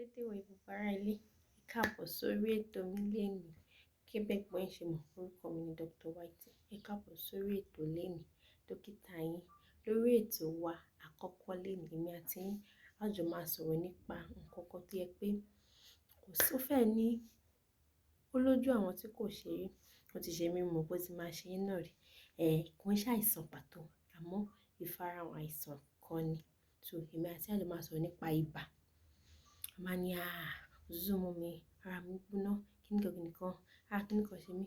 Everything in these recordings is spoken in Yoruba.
dédé wo gbogbo ará ilé, ẹ káàbọ̀ sórí ètò mi lénìí. Kí bẹ́ẹ̀ gbọ́n ṣe mọ̀, orúkọ mi ni Dr. White. Ẹ káàbọ̀ sórí ètò lénìí, dókítà yín. Lórí ètò wa àkọ́kọ́ lénìí, èmi àti yín á jọ máa sọ̀rọ̀ nípa nǹkan kan tó yẹ pé kò sí fẹ́ ní ó lójú àwọn tí kò ṣe rí. Ó ti ṣe mí mọ̀ bó ti máa ṣe yín náà rí. Kò ń ṣàìsàn pàtó, àmọ́ ìfarahàn àìsàn kan ni. So èmi àti yín á jọ máa sọ̀rọ̀ nípa ibà. A máa ní òtútù mú mi, ara mi gbóná, kíni kan, kíni kan ṣe mí.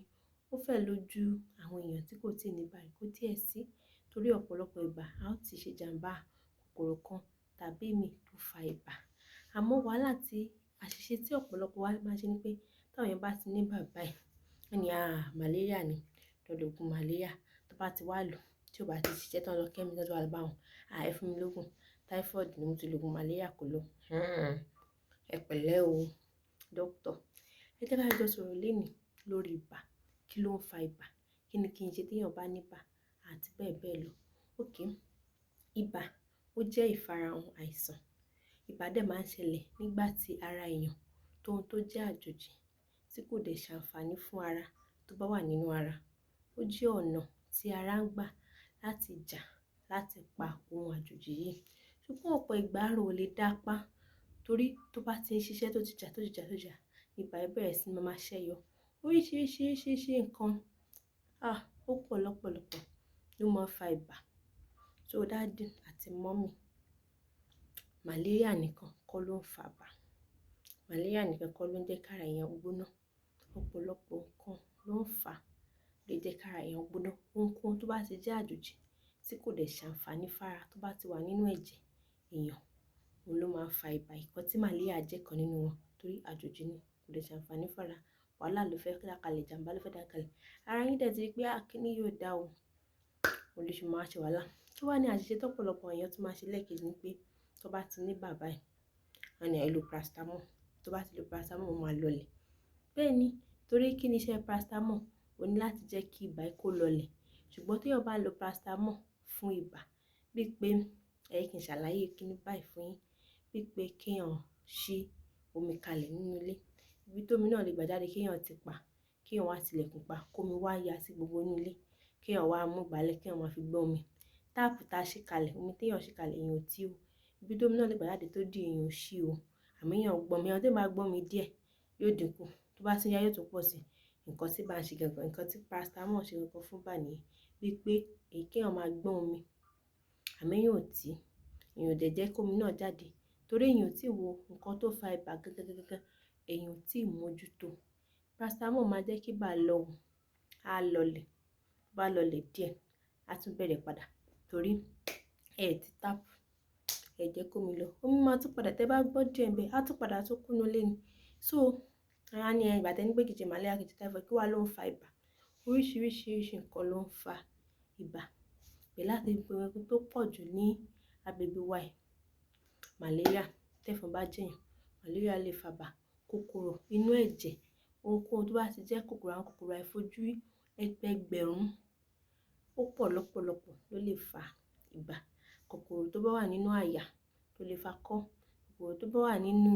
Ó fẹ́ lójú àwọn èèyàn tí kò tíì ní ibà kò tiẹ̀ sí. Torí ọ̀pọ̀lọpọ̀ ìgbà a ó ti ṣe jàǹbá kòkòrò kan tàbí èmi tó fa ibà. Àmọ́ wàhálà tí àṣìṣe tí ọ̀pọ̀lọpọ̀ wa máa ṣe ni pé táwọn èèyàn bá ti ní ibà báyìí, wọ́n ní màléríà ni, lọ lo òògùn màléríà. Tó bá ti wá lò tí ó bá ti ṣiṣẹ́ tán lọ kẹ́mi lọ́dọ̀ àlùbá wọn, ẹ fún mi lóògùn typhoid ni mo ti lo òògùn màléríà kò lọ. Ẹ pẹ̀lẹ́ o, dókítà. Ẹ jẹ́ ká jọ sọ̀rọ̀ lénìí lórí ibà. Kí ló ń fa ibà? Kí ni kí n ṣe tí èèyàn bá ní ibà? Àti bẹ́ẹ̀ bẹ́ẹ̀ lọ. Ibà ó jẹ́ ìfarahàn àìsàn. Ibà dẹ̀ máa ń ṣẹlẹ̀ nígbà tí ara èèyàn tó jẹ́ àjòjì tí kò dẹ̀ ṣàǹfààní fún ara tó bá wà nínú ara. Ó jẹ́ ọ̀nà tí ara ń gbà láti jà láti pa ohun àjòjì yìí. Ṣùgbọ́n ọ̀pọ̀ ìgbà ara ò lè dá pá torí tó bá ti ń ṣiṣẹ́ tó ti jà, ibà ẹ bẹ̀rẹ̀ sí máa ṣẹ́yọ. Oríṣiríṣi nǹkan ó pọ̀ lọ́pọ̀lọpọ̀ ló máa ń fa ibà. So daddy àti mommy, màléríà nìkan kọ́ ló ń fa ibà. Màléríà nìkan kọ́ ló ń jẹ́ kára èèyàn gbóná. Ọ̀pọ̀lọpọ̀ nǹkan ló ń fa lè jẹ́ kára èèyàn gbóná. Ohunkóhun tó bá ti jẹ́ àjòjì tí kò dẹ̀ ṣàǹfààní fára tó bá ti wà nínú ẹ̀jẹ̀ èèyàn, òun ló máa ń fa ibà. Ìkan tí màléríà jẹ́ kan nínú wọn torí àjòjì ni kò dẹ̀ ṣàǹfààní fára. Wàhálà ló fẹ́ dá kalẹ̀, jàǹbá ló fẹ́ dá kalẹ̀. Ara yín dẹ̀ ti rí pé kíní yóò dá o. Òun ló ṣe máa ṣe wàhálà. Kí wá ní àṣìṣe tó ọ̀pọ̀lọpọ̀ èèyàn tún máa ṣe lẹ́ẹ̀kejì ni pé tó bá ti ní ibà báyìí, wọ́n ní ẹ lo paracetamol. Tó bá ti lo paracetamol, ó máa lọlẹ̀. Bẹ́ẹ̀ ni, torí kí ni iṣẹ́ paracetamol? Ó ní láti jẹ́ kí ibà kó lọlẹ̀. Ṣùgbọ́n tí èèyàn bá lo paracetamol fún ibà, bíi pé kí n ṣàlàyé kíní báyìí fún yín, bíi pé kí èèyàn ṣí omi kalẹ̀ nínú ilé. Ibi tómi náà lè gbà jáde kí èèyàn ti pa, kí èèyàn wá tilẹ̀kùn pa, kómi wá ya sí gbogbo inú ilé. Kí èèyàn wá mú ìgbálẹ̀ kí èèyàn máa fi gbọ́n omi. Táàpù tá ṣí kalẹ̀, omi tí èèyàn ṣí kalẹ̀ èèyàn ò tí o. Ibi tómi náà lè gbà jáde tó di èèyàn ò ṣí o. Àmọ́ èèyàn gbọ́n mi, àwọn tí máa gbọ́n mi díẹ̀ yóò dínkù. Tó bá ti yá yóò tún pọ̀ sí i. Nǹkan tí bá ń ṣe gangan, nǹkan tí paracetamol ṣe gangan fún ibà nìyẹn. Bíi pé kí èèyàn máa gbọ́n omi, àmọ́ èèyàn ò tí, èèyàn ò dẹ̀ jẹ́ kómi náà jáde. Torí èèyàn ò tí wo nǹkan tó fa ibà gangan, èèyàn ò tí mójútó. Paracetamol máa jẹ́ kí ibà lọ, á lọlẹ̀. Bá lọlẹ̀ díẹ̀, á tún bẹ̀rẹ̀ padà. Torí ti táàpù, jẹ́ kómi lọ. Omi máa tún padà, tẹ́ bá gbọ́ díẹ̀ bẹ́ẹ̀, á tún padà tún kúnú lé ni. So ara ní ìgbà tẹ́ ní pé kìí ṣe màléríà, kìí ṣe typhoid, kí wá ló ń fa ibà? Oríṣiríṣi nǹkan ló ń fa ibà. Bẹ́ẹ̀ láti gbogbo tó pọ̀ jù ní agbègbè wa yìí. Màléríà, tẹ́fọn bá jẹ́yàn, màléríà lè fa ibà. Kòkòrò inú ẹ̀jẹ̀, ohunkóhun tó bá ti jẹ́ kòkòrò, àwọn kòkòrò àìfojúrí ẹgbẹẹgbẹ̀rún ó pọ̀ lọ́pọ̀lọpọ̀ ló lè fa ibà. Kòkòrò tó bá wà nínú àyà tó lè fa kọ́, kòkòrò tó bá wà nínú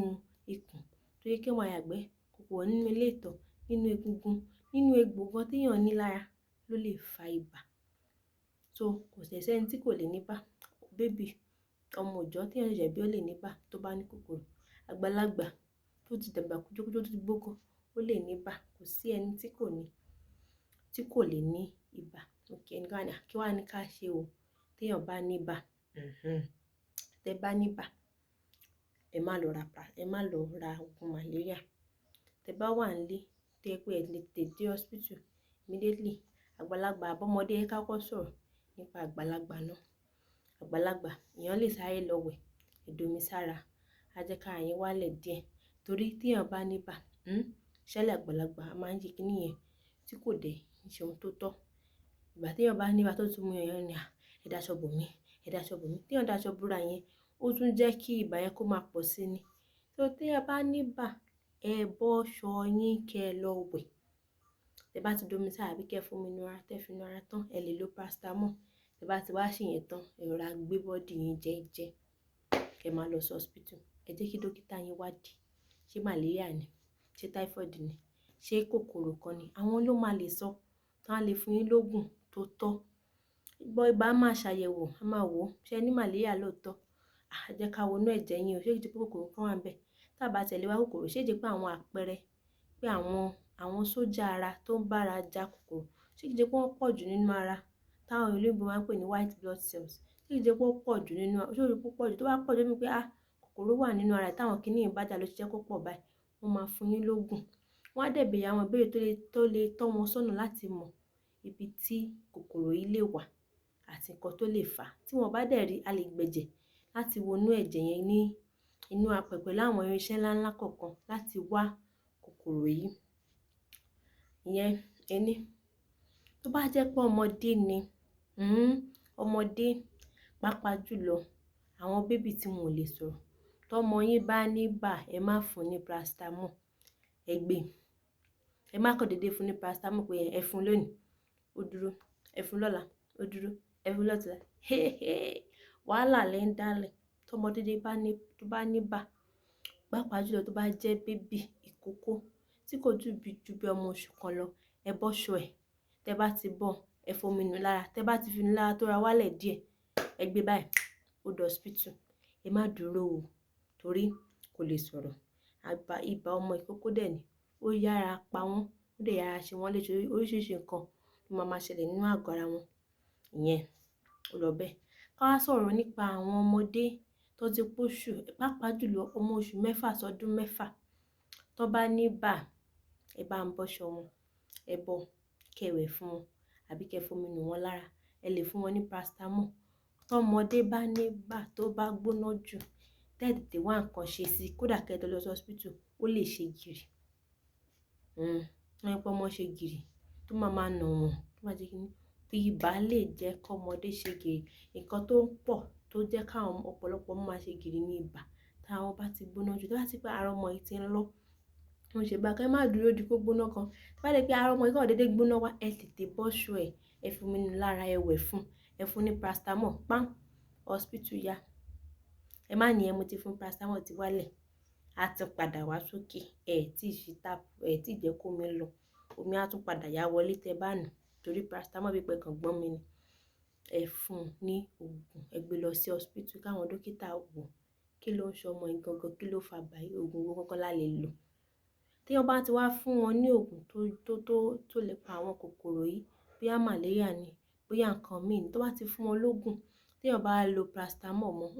ikùn tó yẹ kí wọ́n yàgbẹ́, kòkòrò nínú ilé ìtọ̀, nínú egungun, nínú egbò gan tí èèyàn ní lára ló lè fa ibà. So kò ṣẹ̀ṣẹ̀ ẹni tí kò lè ní ibà. Bébì, ọmọ òòjọ́ tí èèyàn ṣẹ̀ṣẹ̀ bí ó lè ní ibà tó bá ní kòkòrò. Àgbàlagbà tó ti dàgbà kújókújó tó ti gbóko ó lè ní ibà. Kò sí ẹni tí kò lè ní ibà. Kí wá ní ká ṣe o tí èèyàn bá ní ibà? Tẹ́ bá ní ibà, ẹ má lọ ra òògùn màléríà. Tẹ́ bá wà nílé, tẹ́ pé ẹ lè tètè dé hospital immediately. Àgbàlagbà àbọ́mọdé ká kọ́ sọ̀rọ̀ nípa àgbàlagbà náà. Àgbàlagbà, èèyàn lè sáré lọ wẹ̀, ẹ̀dọ̀mi sára, á jẹ́ kára yín wálẹ̀ díẹ̀. Torí tí èèyàn bá ní ibà, ṣẹlẹ̀ àgbàlagbà a máa ń ṣe kíní yẹn tí kò dẹ̀ ṣe ohun tó tọ́. Ìgbà tí èèyàn bá ní ibà tó tún mú èèyàn ní ẹ dáṣọ bò mí. Tí èèyàn dáṣọ búra yẹn, ó tún jẹ́ kí ibà yẹn kó máa pọ̀ sí ni. So tí ẹ bá ní ibà, ẹ bọ́ ṣọ yín kẹ́ lọ wẹ̀. Tẹ́ bá ti domi sára bí kẹ́ fún mi inú ara, tẹ́ fi inú ara tán, ẹ lè lo paracetamol. Tẹ́ bá ti wá ṣe yẹn tán, ẹ rọra gbé bọ́dì yín jẹ́ẹ́jẹ́. Kẹ́ máa lọ sí hospital. Ẹ jẹ́ kí dókítà yín wádìí ṣé malaria ni, ṣé typhoid ni, ṣé kòkòrò kan ni, àwọn ló máa lè sọ, tí wọ́n á lè fún yín lóògùn tó tọ́. Ibà máa ṣàyẹ̀wò, a máa wò ó, ṣé ẹ ní malaria lóòótọ́? Ẹ jẹ́ ká wo inú ẹ̀jẹ̀ yín o, ṣé kìí ṣe pé kòkòrò kan wà ńbẹ̀? Tá bá tẹ̀lé wá kòkòrò, ṣé kìí ṣe pé àwọn àpẹẹrẹ pé àwọn sójà ara tó ń bára ja kòkòrò, ṣé kìí ṣe pé wọ́n pọ̀ jù nínú ara, táwọn olóyìnbó máa ń pè ní white blood cells, ṣé kìí ṣe pé ó pọ̀ jù nínú, ṣé ó rí pé ó pọ̀ jù? Tó bá pọ̀ jù, ó ní pé kòkòrò wà nínú ara táwọn Kini yìí bá jà ló ṣe jẹ́ kó pọ̀ báyìí. Wọ́n máa fún yín lóògùn. Wọ́n á dẹ̀ béèrè àwọn ìbéèrè tó lè tọ́ wọn sọ́nà láti mọ ibi tí kòkòrò yìí lè wà àti nǹkan tó lè fà á. Tí wọ́n bá dẹ̀ rí, a lè gbẹ̀jẹ̀ láti wo inú ẹ̀jẹ̀ yẹn ní inú apẹ̀ pẹ̀lú àwọn irinṣẹ́ ńláńlá kọ̀ọ̀kan láti wá kòkòrò yìí. Ìyẹn ení. Tó bá jẹ́ pé ọmọdé ni, ọmọdé pàápàá jùlọ àwọn bébì tí wọn ò lè sọ̀rọ̀, tọ́mọ yín bá ní ibà, ẹ má fún ní paracetamol, ẹ gbé. Ẹ má kàn déédéé fún ní paracetamol pé ẹ fún lónìí, ó dúró, ẹ fún lọ́la, ó dúró, ẹ fún lọ́tùnla. Wàhálà lẹ ń dálẹ̀. Tọ́mọdé bá ní ibà, pàápàá jùlọ tó bá jẹ́ bébì ìkókó tí kò ju bí ọmọ oṣù kan lọ, ẹ bọ́ṣọ ẹ̀. Tẹ́ bá ti bọ́, ẹ fomi nù lára. Tẹ́ bá ti fi nù lára tó ra wálẹ̀ díẹ̀, ẹ gbé báyìí, ó dọ̀ hospital. Ẹ má dúró o, torí kò lè sọ̀rọ̀. Ibà ọmọ ìkókó dẹ̀ ni, ó yára pa wọ́n, ó dẹ̀ yára ṣe wọ́n léṣe, oríṣiríṣi nǹkan ló máa ṣẹlẹ̀ nínú àgọ́ ara wọn. Ìyẹn ó lọ bẹ́ẹ̀. Ká wá sọ̀rọ̀ nípa àwọn ọmọdé tó ti póṣù, pàápàá jùlọ ọmọ oṣù mẹ́fà sọ́dún mẹ́fà tó bá ní ibà, ẹ bá ń bọ́ṣọ wọn, ẹ bọ́, kẹwẹ̀ fún wọn àbí kẹ fomi nù wọ́n lára. Ẹ lè fún wọn ní paracetamol. Tọ́mọdé bá ní ibà tó bá gbóná jù, tètè wá nǹkan ṣe sí i, kódà kẹ́ tó lọ sí hospital, ó lè ṣe gìrì. Wọ́n ní pé ọmọ ṣe gìrì tó máa nà wọ́n, tó máa jẹ́ kíní. Ibà lè jẹ́ kọ́mọdé ṣe gìrì. Nǹkan tó pọ̀ tó jẹ́ káwọn ọ̀pọ̀lọpọ̀ máa ṣe gìrì ní ibà, táwọn bá ti gbóná jù, tó bá ti pé ara ọmọ yìí ti ń lọ, wọ́n ṣe bá kẹ́ má dúró di kó gbóná kan. Tó bá dé pé ara ọmọ yìí kàn déédé gbóná wá, ẹ tètè bọ́ṣọ ẹ̀, ẹ fomi nù lára, ẹ wẹ̀ fún, ẹ fún ní paracetamol, pán, hospital yá. Ẹ má ní mo ti fún paracetamol ti wálẹ̀, á tún padà wá sókè. Tí ṣí tap, tí jẹ́ kó mi lọ, omi á tún padà yá wọlé tẹ́ bá nù, torí paracetamol bí pé kan gbọ́n mi ni. Ẹ fún ní oògùn, ẹ gbé lọ sí hospital káwọn dókítà wò kí ló ń ṣe ọmọ yìí gangan, kí ló fà bá yìí, oògùn wo gangan la lè lò. Tí wọ́n bá ti wá fún wọn ní oògùn tó lè pa àwọn kòkòrò yìí, bóyá malaria ni, bóyá nǹkan míì ni, tó bá ti fún wọn lóògùn, tí wọ́n bá lo paracetamol mọ́,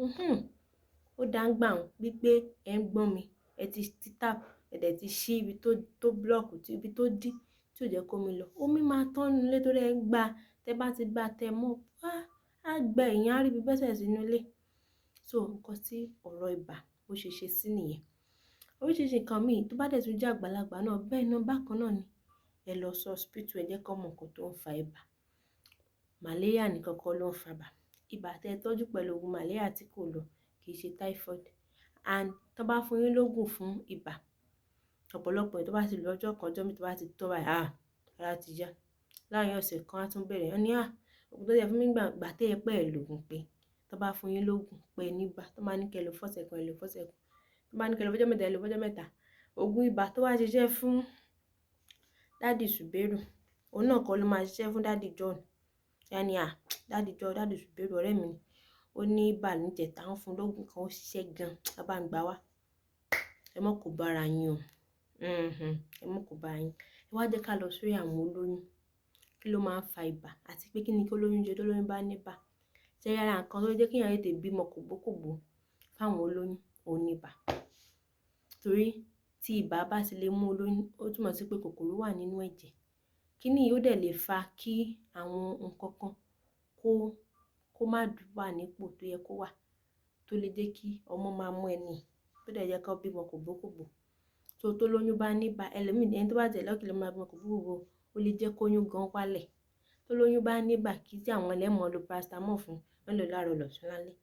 ó dá ń gbà wọ́n wípé ẹ ń gbọ́n mi, ẹ ti tap, ẹ dẹ̀ ti ṣí ibi tó block, ibi tó dí tí ò jẹ́ kó mi lọ. Omi máa tán nínú ilé torí ẹ ń gbà. Tẹ́ bá ti gbà tẹ́ mọ́, á gbẹ èèyàn, á rí bí bẹ́sẹ̀ sínú ilé. So nǹkan tí ọ̀rọ̀ ibà bó ṣe sí nìyẹn. Oríṣiríṣi nǹkan míì tó bá dẹ̀ tún jẹ́ àgbàlagbà náà, bẹ́ẹ̀ náà bákan náà ni. Ẹ lọ sí hospital, ẹ jẹ́ kó mọ nǹkan tó ń fa ibà. Malaria nìkan kọ́ ló ń fa ibà. Ibà tẹ́ tọ́jú pẹ̀lú oògùn malaria tí kò lọ, kì í ṣe typhoid. And tó bá fún yín lóògùn fún ibà, ọ̀pọ̀lọpọ̀ tó bá ti lọ ọjọ́ kan, ọjọ́ méjì tó bá ti tọ́ báyìí, ara ti yá. Láàárín ọ̀sẹ̀ kan á tún bẹ̀rẹ̀. Wọ́n ní oògùn tó yẹ fún mi gbà tẹ́ ẹ pẹ́ ẹ lògùn pé. Tó bá fún yín lóògùn pé ní ibà, tó máa ní kẹ́ lò fọ́sẹ̀ kan, ẹ lò fọ́sẹ̀ kan. Tó bá ní kẹ́ lò fọ́jọ́ mẹ́ta, ẹ lò fọ́jọ́ mẹ́ta. Oògùn ibà tó wá ṣiṣẹ́ fún Daddy Suberu, òun náà kọ́ ló máa ṣiṣẹ́ fún Daddy John. Yanni Daddy John, Daddy Suberu ọ̀rẹ́ mi ni. Ó ní ibà níjẹta, wọ́n fún lóògùn kan, ó ṣiṣẹ́ gan. Bá ń gbà wá. Ẹ mọ̀ kó bá ara yín o. Ẹ mọ̀ kó bá ara yín. Ẹ wá jẹ́ ká lọ sórí àwọn olóyún. Kí ló máa ń fa ibà àti pé kí ni kí olóyún jẹ tó lóyún bá ní ibà. Ṣé yára nǹkan tó jẹ́ kí èèyàn tètè bímọ kògbókògbó fáwọn olóyún, òun ní ibà. Torí tí ibà bá ti lè mú olóyún, ó túmọ̀ sí pé kòkòrò wà nínú ẹ̀jẹ̀. Kíni yóò dẹ̀ lè fa kí àwọn nǹkan kan kó má wà nípò tó yẹ kó wà, tó lè jẹ́ kí ọmọ máa mú ẹni, tó dẹ̀ jẹ́ kó bímọ kògbókògbó. Tó lóyún bá ní ibà, ẹni tó bá tẹ̀ lọ́kì ló máa bímọ kògbókògbó, ó lè jẹ́ kóyún gan wálẹ̀. Tó lóyún bá ní ibà, kí tí àwọn ẹlẹ́mọ̀ lo paracetamol fún, wọ́n lò láàárọ̀ lọ́sàn lálẹ́.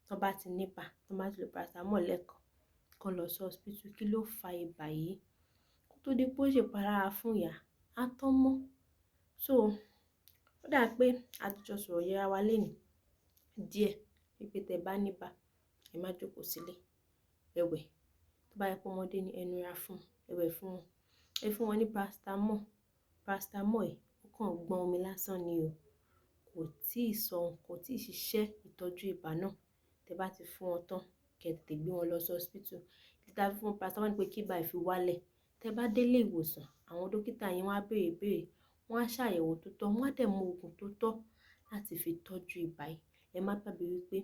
Tó bá ti ní ibà, tó bá ti lo paracetamol lẹ́ẹ̀kan, kó lọ sí hospital. Kí ló fa ibà yìí? Kó tó di pé ó ṣe ìpalára fún ìyá, á tán mọ́. So ó dà pé a ti jọ sọ̀rọ̀ yẹra wa lénìí díẹ̀ wípé tẹ́ bá ní ibà, ẹ má jókòó sílé, ẹ wẹ̀, Tó bá yẹ pé ọmọdé ni ẹ nura fún, ẹ wẹ̀ fún wọn. Ẹ fún wọn ní paracetamol. Paracetamol yìí ó kàn gbọ́n omi lásán ni o. Kò tíì ṣiṣẹ́ ìtọ́jú ibà náà. Tẹ́ bá ti fún wọn tán, kẹ́ tètè gbé wọn lọ sí hospital. Tí a fi fún paracetamol ní pé kí ibà fi wálẹ̀. Tẹ́ bá délé ìwòsàn, àwọn dókítà yín wọ́n á béèrè, wọ́n á ṣàyẹ̀wò tó tọ́, wọ́n á dẹ̀ mú oògùn tó tọ́ láti fi tọ́jú ibà yìí. Ẹ má gbàgbé wípé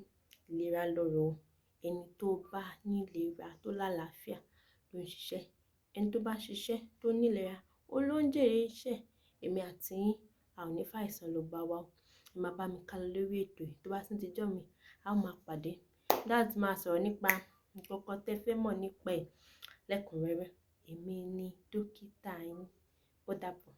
ìlera lọ́rọ̀ o. Ẹni tó bá ní ìlera tó lálàáfíà ló ń ṣiṣẹ́. Ẹni tó bá ṣiṣẹ́ tó ní ìlera, ó ló ń jèrè iṣẹ́. Èmi àti yín, a ò ní fàìsàn ló gbà wá o. Ẹ máa bá mi kálọ lórí ètò yìí. Tó bá tún ti jọ́ mi, a ó máa pàdé. Láti máa sọ̀rọ̀ nípa nǹkan kan tẹ́ fẹ́ mọ̀ nípa ẹ̀ lẹ́kùnrẹ́rẹ́. Èmi ni dókítà yín. Ó dàbọ̀.